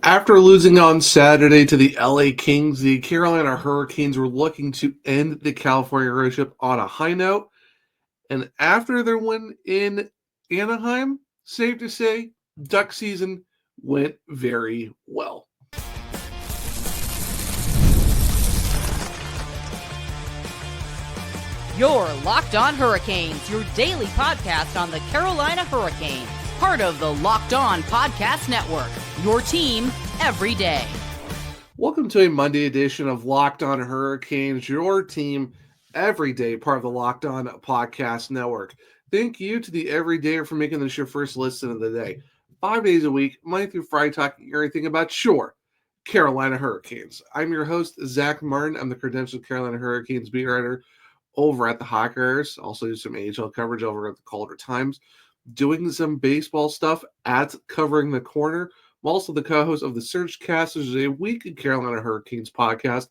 After losing on Saturday to the LA Kings, the Carolina Hurricanes were looking to end the California road trip on a high note. And after their win in Anaheim, safe to say, Duck season went very well. You're Locked On Hurricanes, your daily podcast on the Carolina Hurricanes. Part of the Locked On Podcast Network, your team every day. Welcome to a Monday edition of Locked On Hurricanes, your team every day, part of the Locked On Podcast Network. Thank you to the everydayer for making this your first listen of the day. 5 days a week, Monday through Friday, talking everything about your Carolina Hurricanes. I'm your host, Zach Martin. I'm the credentialed Carolina Hurricanes beat writer over at the Hawkers. Also do some AHL coverage over at the Calder Times. Doing some baseball stuff at Covering the Corner. I'm also the co-host of the Surgecast, which is a weekly Carolina Hurricanes podcast,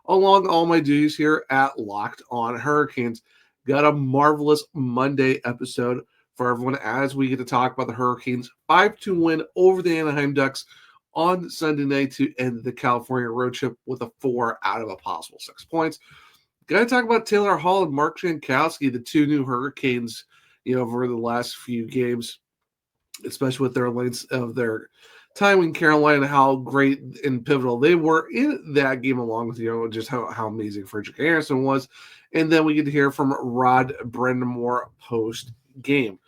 along all my duties here at Locked On Hurricanes. Got a marvelous Monday episode for everyone as we get to talk about the Hurricanes' 5-2 win over the Anaheim Ducks on Sunday night to end the California road trip with a 4 out of a possible 6 points. Got to talk about Taylor Hall and Mark Jankowski, the two new Hurricanes, over the last few games, especially with their lengths of their time in Carolina, how great and pivotal they were in that game, along with, just how amazing Frederick Anderson was. And then we get to hear from Rod Brind'Amour post-game.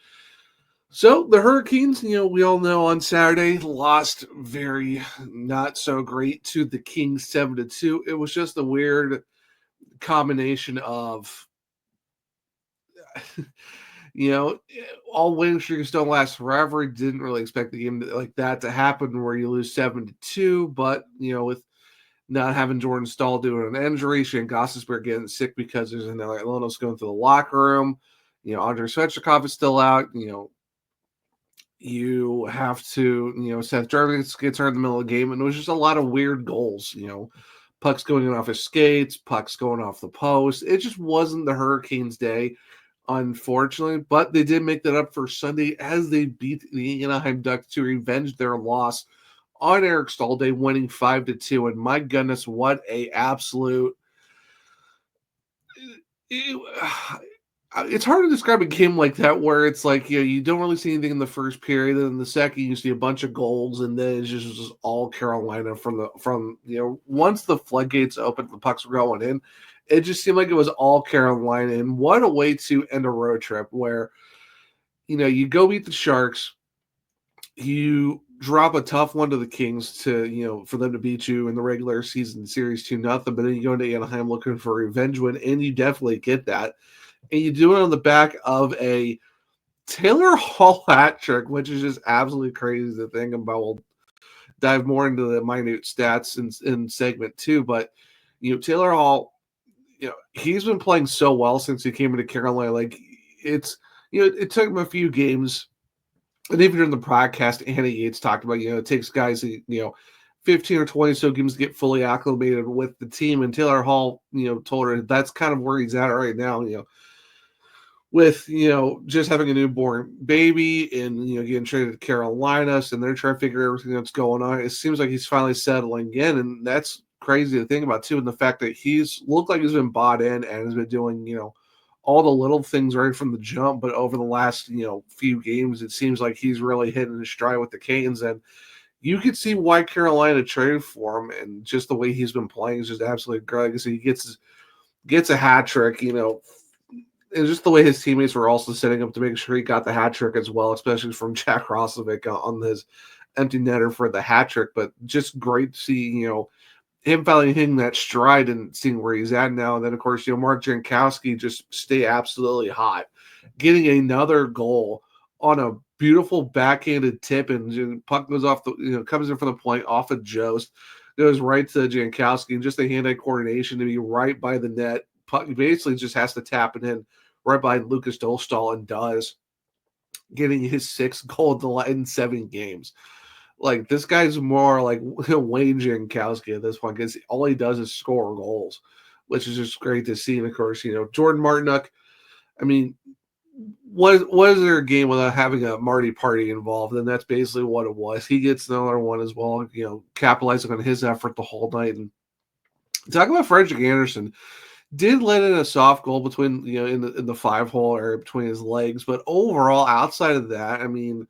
So the Hurricanes, we all know on Saturday, lost very not so great to the Kings 7-2. It was just a weird combination of all winning streaks don't last forever. Didn't really expect the game like that to happen where you lose 7-2, but with not having Jordan Staal doing an injury, Jankowski getting sick because there's another illness going through the locker room. Andrei Svechnikov is still out. You have to, Seth Jarvis gets hurt in the middle of the game, and it was just a lot of weird goals. Pucks going off his skates, pucks going off the post. It just wasn't the Hurricanes' day, unfortunately, but they did make that up for Sunday as they beat the Anaheim Ducks to revenge their loss on Eric Staal Day, winning 5-2. And my goodness, what a absolute! It's hard to describe a game like that where it's like, you don't really see anything in the first period, and in the second you see a bunch of goals, and then it's just all Carolina from once the floodgates opened, the pucks were going in. It just seemed like it was all Carolina, and what a way to end a road trip where, you go beat the Sharks, you drop a tough one to the Kings to, for them to beat you in the regular season series 2-0, but then you go into Anaheim looking for a revenge win, and you definitely get that. And you do it on the back of a Taylor Hall hat trick, which is just absolutely crazy to think about. We'll dive more into the minute stats in segment 2, but Taylor Hall, he's been playing so well since he came into Carolina. Like it's, it took him a few games, and even during the podcast, Andy Yates talked about, it takes guys, 15 or 20 so games to get fully acclimated with the team. And Taylor Hall, told her that's kind of where he's at right now, with, just having a newborn baby and, getting traded to Carolina, and they're trying to figure everything that's going on. It seems like he's finally settling in, and that's crazy to think about too. And the fact that he's looked like he's been bought in and has been doing, all the little things right from the jump, but over the last, few games, it seems like he's really hitting his stride with the Canes, and you could see why Carolina traded for him, and just the way he's been playing is just absolutely great. So he gets a hat trick, and just the way his teammates were also setting up to make sure he got the hat trick as well, especially from Jack Roslovic on his empty netter for the hat trick. But just great to see, him finally hitting that stride and seeing where he's at now. And then, of course, Mark Jankowski just stay absolutely hot, getting another goal on a beautiful backhanded tip, and puck goes off the, comes in from the point off of Jost, goes right to Jankowski, and just a hand-eye coordination to be right by the net. Puck basically just has to tap it in right by Lucas Dolstall, and does, getting his 6th goal in 7 games. Like, this guy's more like Wayne Jankowski at this point, because all he does is score goals, which is just great to see. And of course, Jordan Martinook, I mean, what is there a game without having a Marty party involved? And that's basically what it was. He gets another one as well, capitalizing on his effort the whole night. And talk about Frederick Anderson. Did let in a soft goal between, in the 5-hole area between his legs. But overall, outside of that, I mean,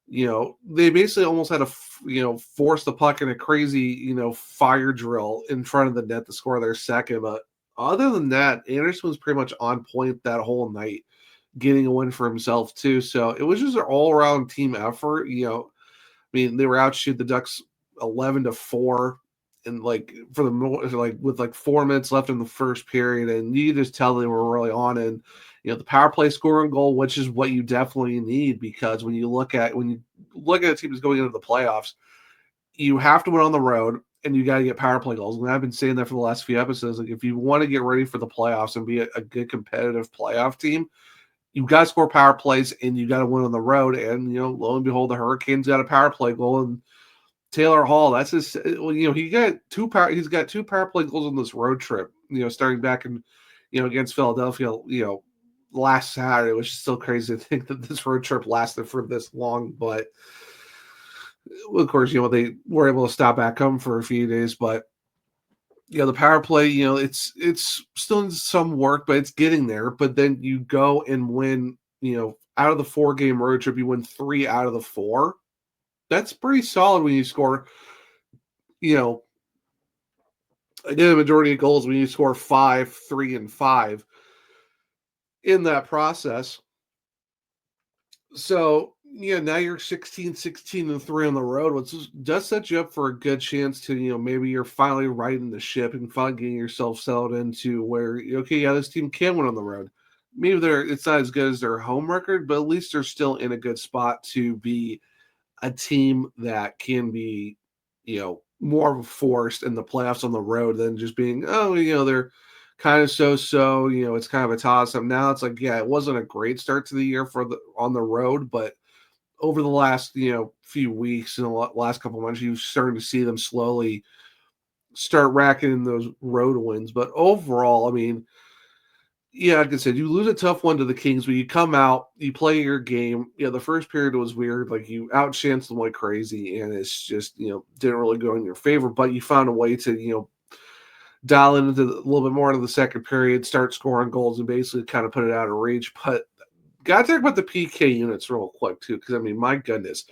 they basically almost had to, force the puck in a crazy, fire drill in front of the net to score their second. But other than that, Anderson was pretty much on point that whole night, getting a win for himself too. So it was just an all-around team effort. I mean, they were outshoot the Ducks 11-4, and with 4 minutes left in the first period, and you just tell they were really on. And the power play scoring goal, which is what you definitely need, because when you look at a team that's going into the playoffs, you have to win on the road, and you got to get power play goals. And I've been saying that for the last few episodes. Like, if you want to get ready for the playoffs and be a good competitive playoff team, you've got to score power plays, and you got to win on the road. And lo and behold, the Hurricanes got a power play goal, and Taylor Hall, that's his. He's got two power play goals on this road trip. Starting back in, against Philadelphia, last Saturday, which is still crazy to think that this road trip lasted for this long. But of course, they were able to stop back home for a few days. But the power play, it's still in some work, but it's getting there. But then you go and win, out of the 4-game road trip, you win 3 out of the 4. That's pretty solid when you score, again, a majority of goals when you score 5, 3, and 5 in that process. So, now you're 16-3 on the road, which does set you up for a good chance to, maybe you're finally righting the ship and finally getting yourself settled into where, this team can win on the road. Maybe it's not as good as their home record, but at least they're still in a good spot to be a team that can be, more of a force in the playoffs on the road than just being, they're kind of so, it's kind of a toss-up. Now it's like, it wasn't a great start to the year on the road, but over the last, few weeks and the last couple of months, you're starting to see them slowly start racking in those road wins. But overall, I mean, like I said, you lose a tough one to the Kings, but you come out, you play your game. The first period was weird. Like, you outchanced them like crazy, and it's just, didn't really go in your favor. But you found a way to, dial into a little bit more into the second period, start scoring goals, and basically kind of put it out of reach. But got to talk about the PK units real quick, too, because, I mean, my goodness.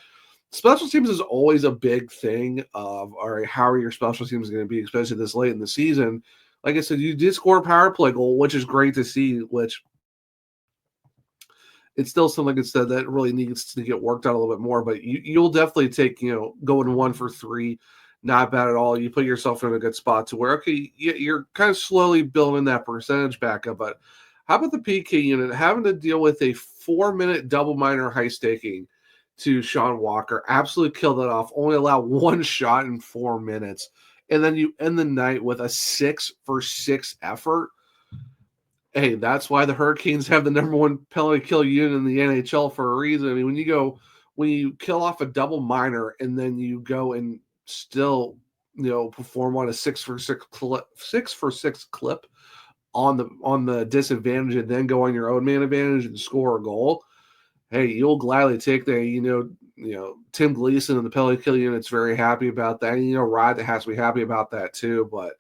Special teams is always a big thing of, all right, how are your special teams going to be, especially this late in the season? Like I said, you did score a power play goal, which is great to see, which it's still something that really needs to get worked out a little bit more. But you'll definitely take, going 1 for 3, not bad at all. You put yourself in a good spot to where, okay, you're kind of slowly building that percentage back up. But how about the PK unit having to deal with a 4-minute double minor high staking to Sean Walker? Absolutely killed that off. Only allow 1 shot in 4 minutes. And then you end the night with a 6-for-6 effort. Hey, that's why the Hurricanes have the number 1 penalty kill unit in the NHL for a reason. I mean, when you kill off a double minor and then you go and still, perform on a 6-for-6 clip on the disadvantage, and then go on your own man advantage and score a goal. Hey, you'll gladly take that. Tim Gleason and the penalty kill unit's very happy about that. And, Rod has to be happy about that too. But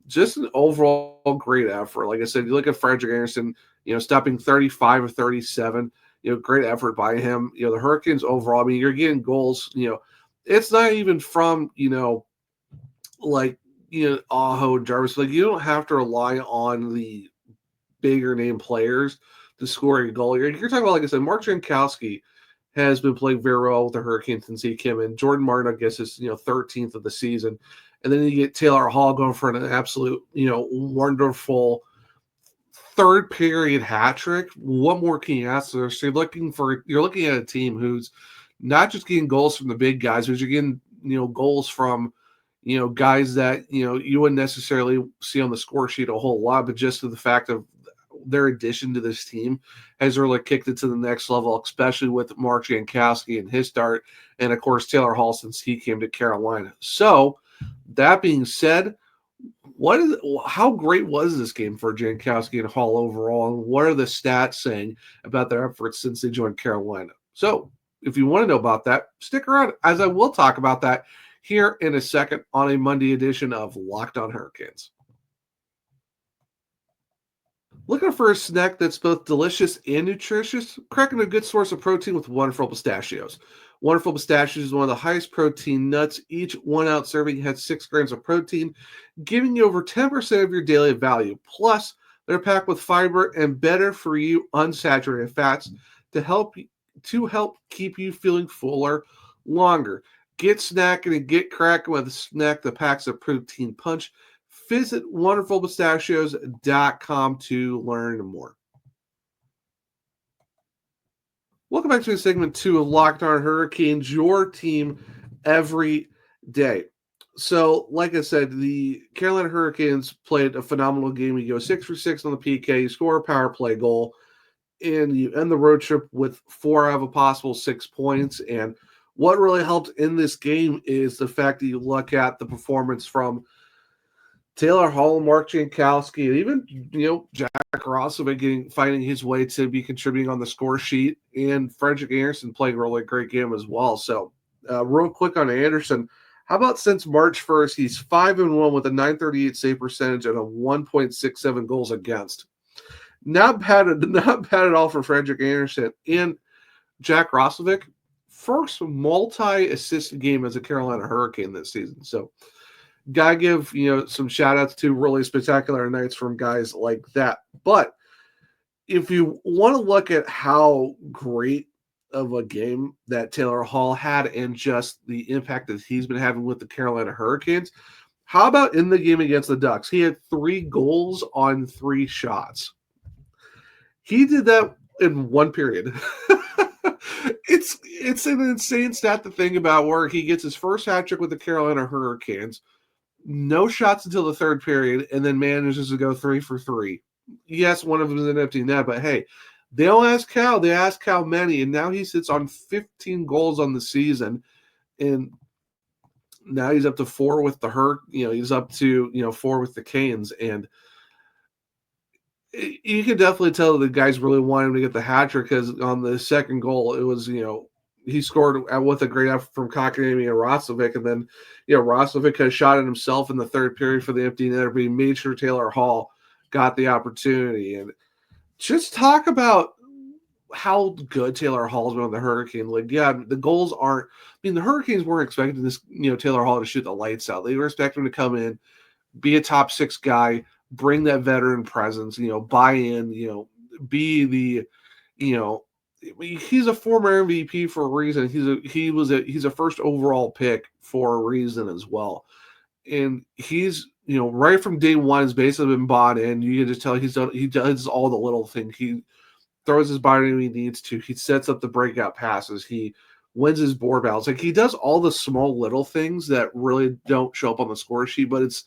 just an overall great effort. Like I said, you look at Frederick Anderson, stopping 35 of 37, great effort by him. The Hurricanes overall, I mean, you're getting goals, it's not even from, Aho, Jarvis. Like, you don't have to rely on the bigger name players to score a goal. You're talking about, like I said, Mark Jankowski has been playing very well with the Hurricanes since he came in. Jordan Martin, I guess, is 13th of the season. And then you get Taylor Hall going for an absolute, wonderful third period hat trick. What more can you ask for? So you're looking at a team who's not just getting goals from the big guys, but you're getting, goals from, guys that, you wouldn't necessarily see on the score sheet a whole lot, but just to the fact of their addition to this team has really kicked it to the next level, especially with Mark Jankowski and his start, and of course Taylor Hall since he came to Carolina. So that being said, How great was this game for Jankowski and Hall overall, and what are the stats saying about their efforts since they joined Carolina? So, if you want to know about that, stick around, as I will talk about that here in a second on a Monday edition of Locked On Hurricanes. Looking for a snack that's both delicious and nutritious? Crackin, a good source of protein with wonderful pistachios. Wonderful Pistachios is one of the highest protein nuts. Each 1 ounce serving has 6 grams of protein, giving you over 10% of your daily value. Plus, they're packed with fiber and better for you unsaturated fats to help keep you feeling fuller longer. Get snacking and get cracking with a snack that packs a protein punch. Visit wonderfulpistachios.com to learn more. Welcome back to segment 2 of Locked On Hurricanes, your team every day. So, like I said, the Carolina Hurricanes played a phenomenal game. You go 6 for 6 on the PK, you score a power play goal, and you end the road trip with 4 out of a possible 6 points. And what really helped in this game is the fact that you look at the performance from Taylor Hall, Mark Jankowski, and even Jack Roslovic finding his way to be contributing on the score sheet, and Frederik Andersen playing a really great game as well. So, real quick on Andersen, how about since March 1st, he's 5-1 with a .938 save percentage and a 1.67 goals against. Not bad at all for Frederik Andersen. And Jack Roslovic, first multi-assist game as a Carolina Hurricane this season. So, gotta give some shout outs to really spectacular nights from guys like that. But if you want to look at how great of a game that Taylor Hall had and just the impact that he's been having with the Carolina Hurricanes, how about in the game against the Ducks? He had 3 goals on 3 shots. He did that in 1 period. It's an insane stat to think about, where he gets his first hat trick with the Carolina Hurricanes, no shots until the 3rd period, and then manages to go 3 for 3. Yes, one of them is an empty net, but hey, they don't ask how, they ask how many, and now he sits on 15 goals on the season, and now he's up to 4 with the he's up to 4 with the Canes, and you can definitely tell the guys really wanted him to get the hat trick, because on the 2nd goal, it was he scored with a great effort from Kotkaniemi and Roslovic, and then Roslovic has shot at himself in the 3rd period for the empty netter, but he made sure Taylor Hall got the opportunity. And just talk about how good Taylor Hall's been on the Hurricane League. Yeah, the goals aren't. The Hurricanes weren't expecting this Taylor Hall to shoot the lights out. They were expecting him to come in, be a top 6 guy, bring that veteran presence, buy in, be the he's a former MVP for a reason. He's a first overall pick for a reason as well. And he's, right from day one, has basically been bought in. You can just tell he does all the little things. He throws his body when he needs to. He sets up the breakout passes. He wins his board battles. Like, he does all the small little things that really don't show up on the score sheet, but it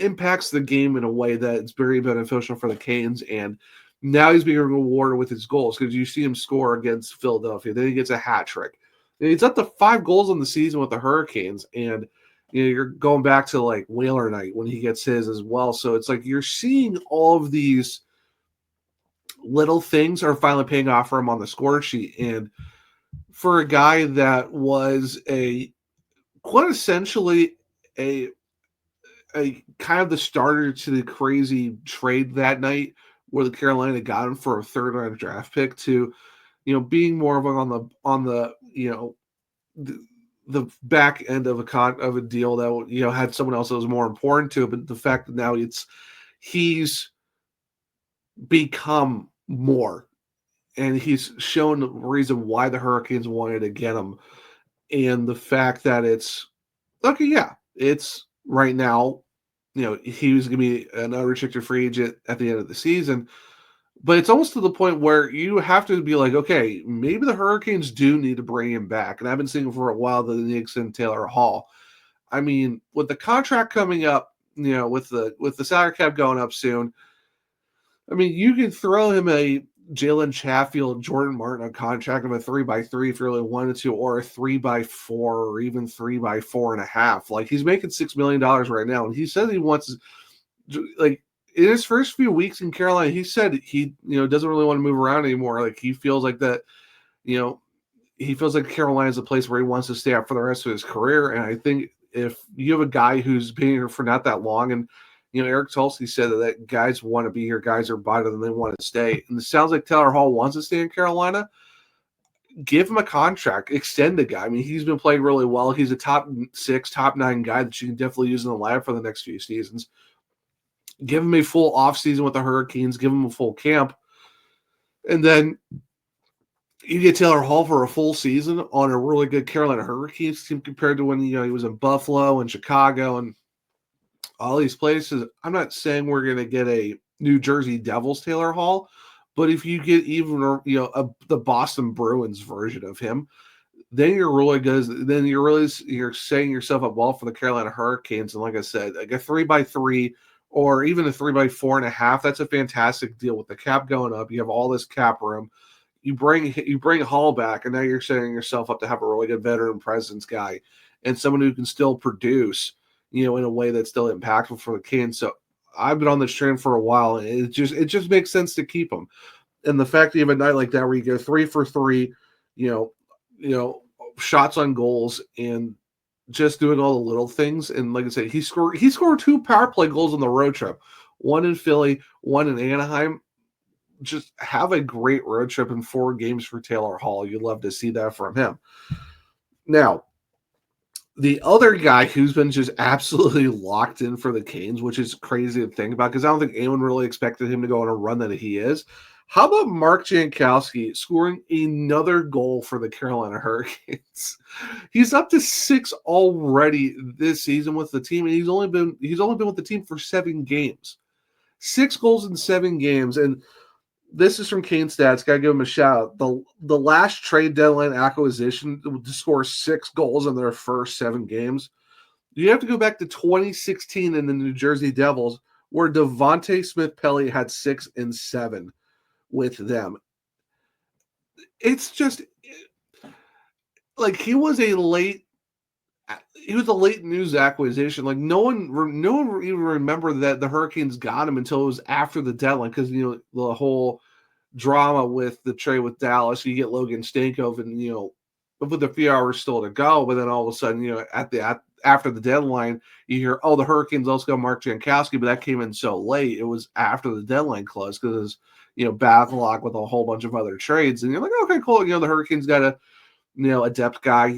impacts the game in a way that it's very beneficial for the Canes. And now he's being rewarded with his goals, because you see him score against Philadelphia. Then he gets a hat trick. And he's up to 5 goals on the season with the Hurricanes. And you're going back to like Whaler night when he gets his as well. So it's like you're seeing all of these little things are finally paying off for him on the score sheet. And for a guy that was quintessentially a kind of the starter to the crazy trade that night, where the Carolina got him for a 3rd-round draft pick, to being more of on the the back end of a deal that had someone else that was more important to it. But the fact that now he's become more, and he's shown the reason why the Hurricanes wanted to get him, and the fact that it's okay. Yeah, it's right now. He was going to be an unrestricted free agent at the end of the season, but it's almost to the point where you have to be like, okay, maybe the Hurricanes do need to bring him back. And I've been saying for a while that they need to extend Taylor Hall. With the contract coming up, with the salary cap going up soon, you can throw him a Jalen Chatfield, Jordan Martin, a contract of a 3x3 if you really wanted to, or a 3x4, or even 3x4.5. Like, he's making $6 million right now, and he says he wants like in his first few weeks in Carolina, he said he doesn't really want to move around anymore. Like he feels like that, he feels like Carolina is a place where he wants to stay out for the rest of his career. And I think if you have a guy who's been here for not that long, and Eric Tulsi said that guys want to be here, guys are better than they want to stay. And it sounds like Taylor Hall wants to stay in Carolina. Give him a contract, extend the guy. I mean, he's been playing really well. He's a top 6, top 9 guy that you can definitely use in the lineup for the next few seasons. Give him a full offseason with the Hurricanes. Give him a full camp. And then you get Taylor Hall for a full season on a really good Carolina Hurricanes team compared to when he was in Buffalo and Chicago and all these places. I'm not saying we're going to get a New Jersey Devils Taylor Hall, but if you get even the Boston Bruins version of him, then you're really good. Then you're setting yourself up well for the Carolina Hurricanes. And like I said, like a 3x3 or even a 3x4.5, that's a fantastic deal with the cap going up. You have all this cap room. You bring Hall back, and now you're setting yourself up to have a really good veteran presence guy and someone who can still produce, in a way that's still impactful for the Canes. So I've been on this train for a while, and it just makes sense to keep him. And the fact that you have a night like that where you go 3 for 3, shots on goals and just doing all the little things. And like I said, he scored 2 power play goals on the road trip, one in Philly, one in Anaheim. Just have a great road trip in 4 games for Taylor Hall. You'd love to see that from him. Now, the other guy who's been just absolutely locked in for the Canes, which is crazy to think about because I don't think anyone really expected him to go on a run that he is. How about Mark Jankowski scoring another goal for the Carolina Hurricanes? He's up to 6 already this season with the team, and he's only been with the team for 7 games. 6 goals in 7 games, and this is from Kane Stats. Got to give him a shout out. The last trade deadline acquisition to score 6 goals in their first 7 games. You have to go back to 2016 in the New Jersey Devils, where Devontae Smith-Pelly had 6 and 7 with them. It's just like he was a late news acquisition. Like no one even remembered that the Hurricanes got him until it was after the deadline because the whole drama with the trade with Dallas. You get Logan Stankoven, with a few hours still to go, but then all of a sudden, after the deadline, you hear, the Hurricanes also got Mark Jankowski, but that came in so late. It was after the deadline closed because it was backlog with a whole bunch of other trades, and you're like, okay, cool. The Hurricanes got a depth guy,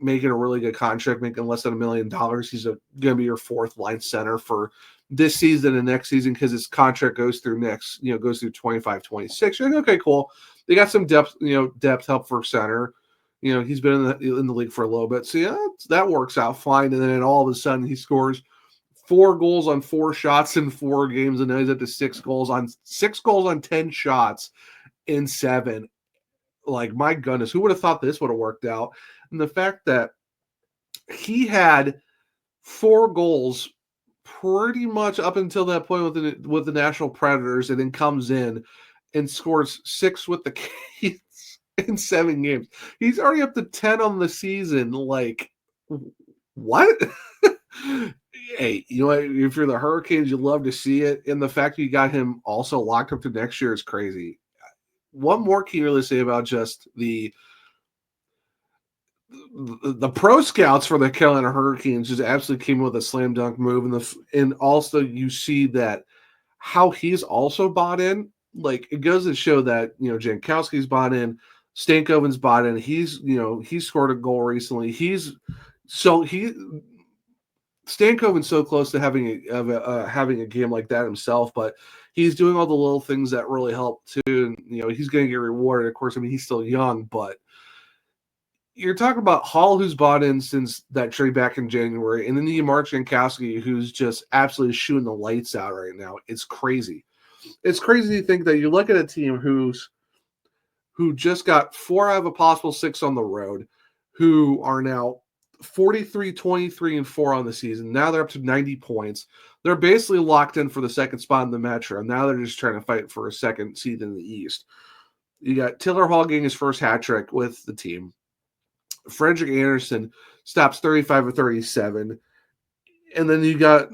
making a really good contract, making less than $1 million. He's going to be your 4th line center for this season and next season because his contract goes through 25-26. You're like, okay, cool. They got some depth help for center. He's been in the league for a little bit. So that works out fine. And then all of a sudden he scores 4 goals on 4 shots in 4 games, and now he's up to 6 goals on 10 shots in 7. Like, my goodness, who would have thought this would have worked out? And the fact that he had 4 goals pretty much up until that point with the Nashville Predators, and then comes in and scores 6 with the Canes in 7 games. He's already up to 10 on the season. Like, what? Hey, if you're the Hurricanes, you love to see it. And the fact that you got him also locked up to next year is crazy. One more can you really say about just the pro scouts for the Carolina Hurricanes just absolutely came with a slam dunk move, and also you see that how he's also bought in. Like, it goes to show that Jankowski's bought in, Stankoven's bought in. He's scored a goal recently. Stankoven's so close to having a game like that himself, but he's doing all the little things that really help too. And, he's going to get rewarded. Of course, I mean, he's still young, but you're talking about Hall, who's bought in since that trade back in January, and then you Mark Jankowski, who's just absolutely shooting the lights out right now. It's crazy. It's crazy to think that you look at a team who just got 4 out of a possible 6 on the road, who are now 43, 23, and 4 on the season. Now they're up to 90 points. They're basically locked in for the second spot in the Metro. Now they're just trying to fight for a second seed in the East. You got Taylor Hall getting his first hat trick with the team. Frederick Anderson stops 35 of 37. And then you got,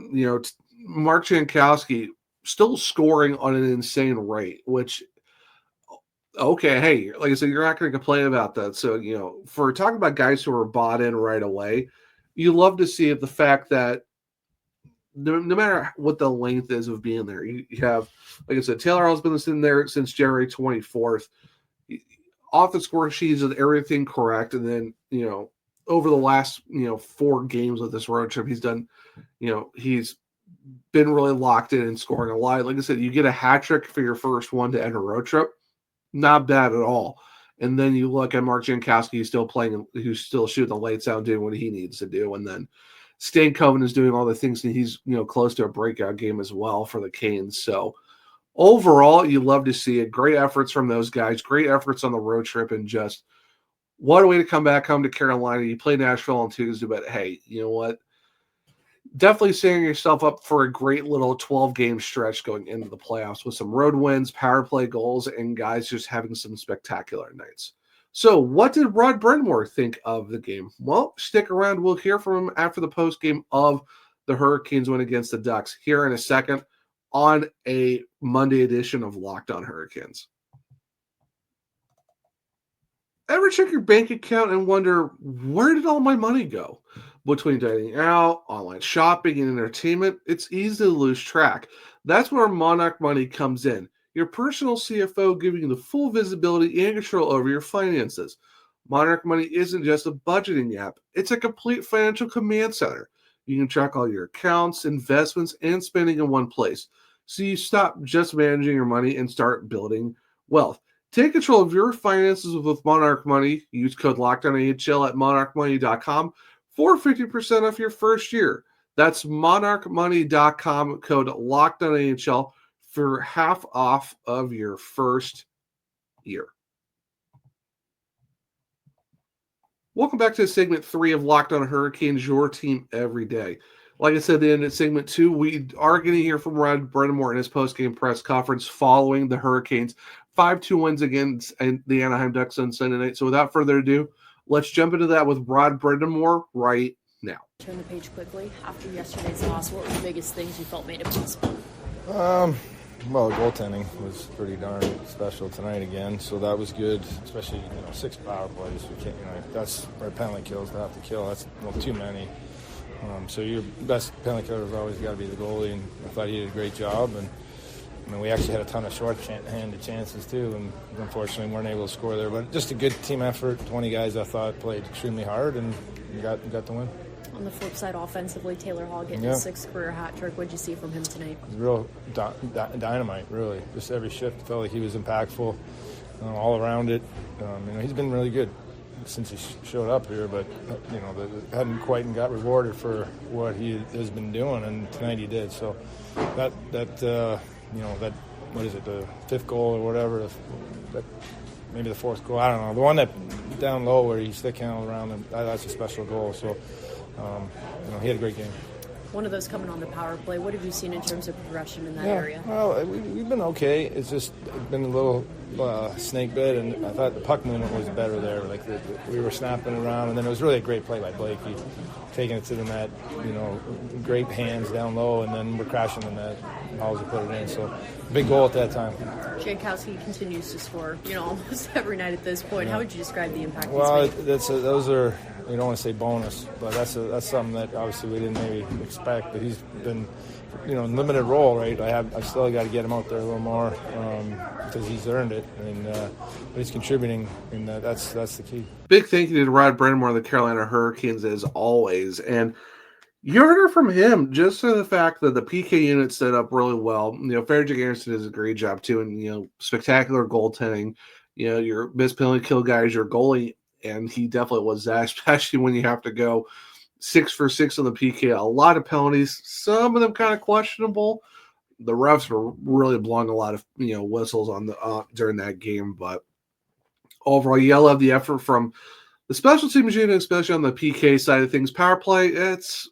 Mark Jankowski still scoring on an insane rate, which, okay, hey, like I said, you're not going to complain about that. So, for talking about guys who are bought in right away, you love to see the fact that no matter what the length is of being there, you have, like I said, Taylor Hall's been sitting there since January 24th. Off the score sheet, he's did everything correct. And then, over the last, 4 games of this road trip, he's done, he's been really locked in and scoring a lot. Like I said, you get a hat trick for your first one to end a road trip. Not bad at all. And then you look at Mark Jankowski, who's still playing, who's still shooting the lights out, doing what he needs to do. And then Stan Coven is doing all the things, and he's, close to a breakout game as well for the Canes. So overall, you love to see it. Great efforts from those guys, great efforts on the road trip, and just what a way to come back home to Carolina. You play Nashville on Tuesday, but hey, you know what? Definitely setting yourself up for a great little 12-game stretch going into the playoffs with some road wins, power play goals, and guys just having some spectacular nights. So what did Rod Brind'Amour think of the game? Well, stick around. We'll hear from him after the postgame of the Hurricanes win against the Ducks here in a second on a Monday edition of Locked On Hurricanes. Ever check your bank account and wonder, where did all my money go? Between dining out, online shopping, and entertainment, it's easy to lose track. That's where Monarch Money comes in. Your personal CFO giving you the full visibility and control over your finances. Monarch Money isn't just a budgeting app. It's a complete financial command center. You can track all your accounts, investments, and spending in one place. So you stop just managing your money and start building wealth. Take control of your finances with Monarch Money. Use code LOCKEDONAHL at monarchmoney.com for 50% off your first year. That's monarchmoney.com, code LOCKEDONAHL for half off of your first year. Welcome back to segment 3 of Locked On Hurricanes, your team every day. Like I said, in segment 2, we are going to hear from Rod Brind'Amour in his post-game press conference following the Hurricanes' 5-2 wins against the Anaheim Ducks on Sunday night. So without further ado, let's jump into that with Rod Brind'Amour right now. Turn the page quickly. After yesterday's loss, what were the biggest things you felt made it possible? Well, the goaltending was pretty darn special tonight again, so that was good. Especially 6 power plays. We can't, that's our penalty kills to have to kill. That's too many. So your best penalty killer has always got to be the goalie, and I thought he did a great job. And we actually had a ton of short-handed chances too, and unfortunately weren't able to score there. But just a good team effort. 20 guys I thought played extremely hard, and we got the win. On the flip side, offensively, Taylor Hall getting his 6th career hat trick. What did you see from him tonight? Real dynamite, really. Just every shift felt like he was impactful, all around it. He's been really good since he showed up here, but hadn't quite got rewarded for what he has been doing, and tonight he did. So that what is it, the 5th goal or whatever, maybe the 4th goal, I don't know. The one that down low where he stick handled around him, that's a special goal. So he had a great game. One of those coming on the power play. What have you seen in terms of progression in that area? Well, we've been okay. It's just been a little snake bit, and I thought the puck movement was better there. Like we were snapping around, and then it was really a great play by Blakey, taking it to the net. Great hands down low, and then we're crashing the net. Always put it in. So big goal at that time. Jankowski continues to score, almost every night at this point. Yeah. How would you describe the impact he's made? Those are. We don't want to say bonus, but that's something that obviously we didn't maybe expect. But he's been, in limited role, right? I still got to get him out there a little more because he's earned it, and but he's contributing, and that's the key. Big thank you to Rod Brind'Amour of the Carolina Hurricanes as always, and you heard it from him just for the fact that the PK unit set up really well. Ferric Anderson does a great job too, and spectacular goaltending. Your missed penalty kill guy is your goalie. And he definitely was that, especially when you have to go 6 for 6 on the PK. A lot of penalties, some of them kind of questionable. The refs were really blowing a lot of whistles on the during that game. But overall, you love the effort from the special teams unit, especially on the PK side of things. Power play, it's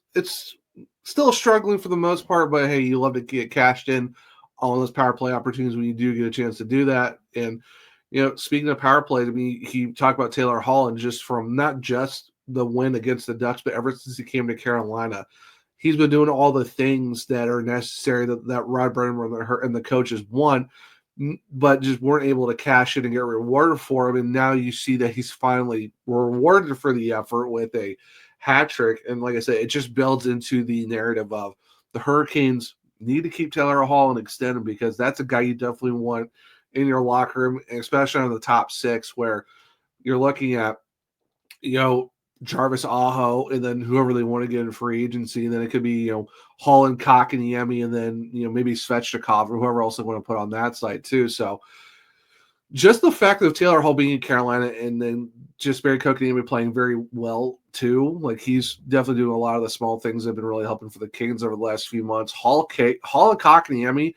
still struggling for the most part, but hey, you love to get cashed in on those power play opportunities when you do get a chance to do that. And speaking of power play, to me, he talked about Taylor Hall, and just from not just the win against the Ducks, but ever since he came to Carolina, he's been doing all the things that are necessary that Rod Brind'Amour and the coaches want, but just weren't able to cash in and get rewarded for him. And now you see that he's finally rewarded for the effort with a hat trick. And like I said, it just builds into the narrative of the Hurricanes need to keep Taylor Hall and extend him, because that's a guy you definitely want in your locker room, especially on the top six, where you're looking at, Jarvis Aho, and then whoever they want to get in free agency. And then it could be, Hall and Kotkaniemi, and then, maybe Svechnikov or whoever else they want to put on that side too. So just the fact of Taylor Hall being in Carolina, and then just Barry Kotkaniemi playing very well too. Like, he's definitely doing a lot of the small things that have been really helping for the Kings over the last few months. Hall and Kotkaniemi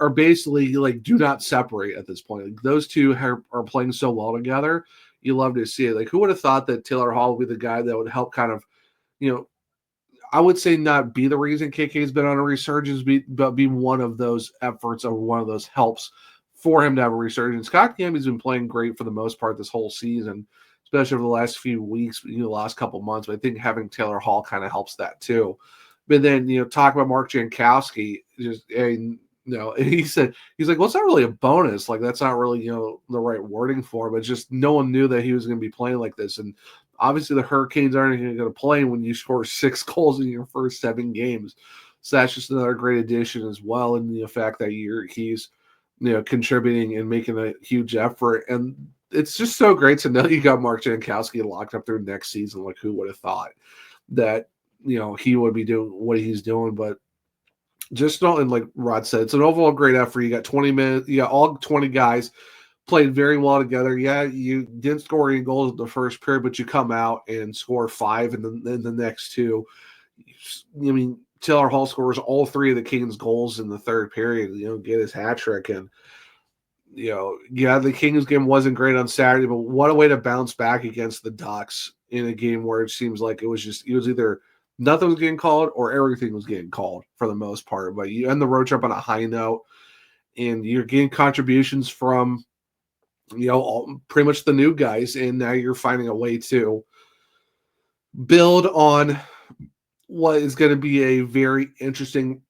are basically like do not separate at this point. Like, those two are playing so well together. You love to see it. Like, who would have thought that Taylor Hall would be the guy that would help kind of, I would say not be the reason KK's been on a resurgence, but be one of those efforts or one of those helps for him to have a resurgence. Kotkaniemi's been playing great for the most part this whole season, especially over the last few weeks, the last couple months. But I think having Taylor Hall kind of helps that too. But then, talk about Mark Jankowski, he's like, well, it's not really a bonus. Like, that's not really, the right wording for him. But just no one knew that he was going to be playing like this. And obviously the Hurricanes aren't going to play when you score 6 goals in your first 7 games. So that's just another great addition as well. And the fact that he's, contributing and making a huge effort. And it's just so great to know you got Mark Jankowski locked up through next season. Like, who would have thought that, he would be doing what he's doing. But just don't, and like Rod said, it's an overall great effort. You got 20 minutes, you got all 20 guys played very well together. Yeah, you didn't score any goals in the first period, but you come out and score 5 and then the next 2. Taylor Hall scores all 3 of the Kings' goals in the third period, get his hat trick. And, the Kings game wasn't great on Saturday, but what a way to bounce back against the Ducks in a game where it seems like it was either nothing was getting called or everything was getting called for the most part. But you end the road trip on a high note, and you're getting contributions from, pretty much the new guys. And now you're finding a way to build on what is going to be a very interesting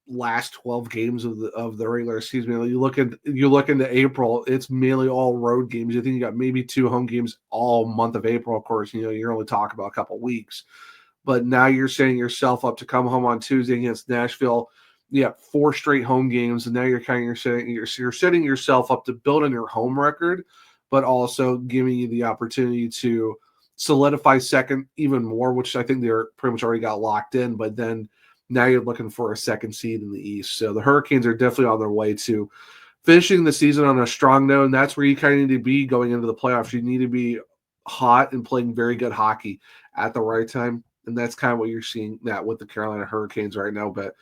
last 12 games of the regular season. You look into April, it's mainly all road games. I think you got maybe 2 home games all month of April. Of course, you're only talking about a couple of weeks. But now you're setting yourself up to come home on Tuesday against Nashville. You have 4 straight home games, and now you're setting yourself up to build on your home record, but also giving you the opportunity to solidify second even more, which I think they're pretty much already got locked in. But then now you're looking for a second seed in the East. So the Hurricanes are definitely on their way to finishing the season on a strong note, and that's where you kind of need to be going into the playoffs. You need to be hot and playing very good hockey at the right time. And that's kind of what you're seeing that with the Carolina Hurricanes right now. But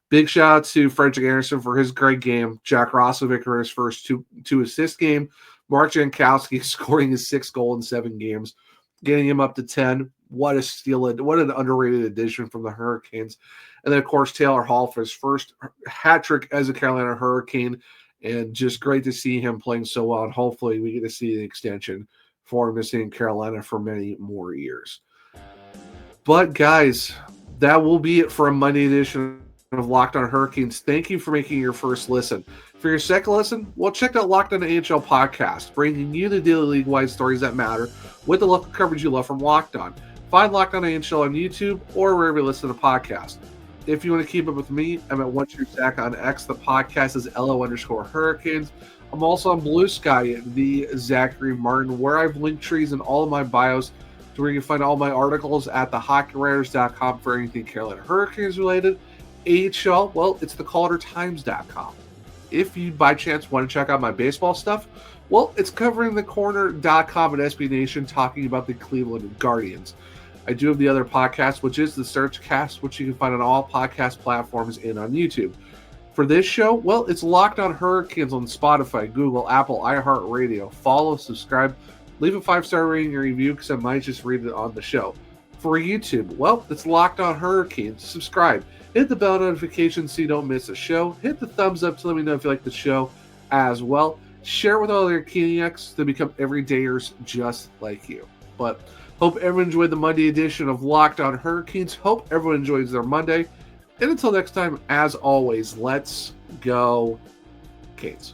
big shout out to Frederick Anderson for his great game. Jack Roslovic for his first two assist game. Mark Jankowski scoring his 6th goal in 7 games, getting him up to 10. What a steal. What an underrated addition from the Hurricanes. And then, of course, Taylor Hall for his first hat trick as a Carolina Hurricane. And just great to see him playing so well. And hopefully we get to see an extension for him to stay in Carolina for many more years. But, guys, that will be it for a Monday edition of Locked On Hurricanes. Thank you for making your first listen. For your second listen, well, check out Locked On AHL Podcast, bringing you the daily league-wide stories that matter with the local coverage you love from Locked On. Find Locked On AHL on YouTube or wherever you listen to podcasts. If you want to keep up with me, I'm at OneTrueZach on X. The podcast is LO_Hurricanes. I'm also on Blue Sky at the Zachary Martin, where I've linked trees in all of my bios to where you can find all my articles at thehockeywriters.com for anything Carolina Hurricanes related. AHL, well, it's thecaldertimes.com. If you by chance want to check out my baseball stuff, well, it's coveringthecorner.com and SB Nation talking about the Cleveland Guardians. I do have the other podcast, which is the Searchcast, which you can find on all podcast platforms and on YouTube. For this show, well, it's Locked On Hurricanes on Spotify, Google, Apple, iHeartRadio. Follow, subscribe, leave a 5-star rating or review because I might just read it on the show. For YouTube, well, it's Locked On Hurricanes. Subscribe. Hit the bell notification so you don't miss a show. Hit the thumbs up to let me know if you like the show as well. Share it with all your Keniacs to become everydayers just like you. But Hope everyone enjoyed the Monday edition of Locked On Hurricanes. Hope everyone enjoys their Monday. And until next time, as always, let's go Canes.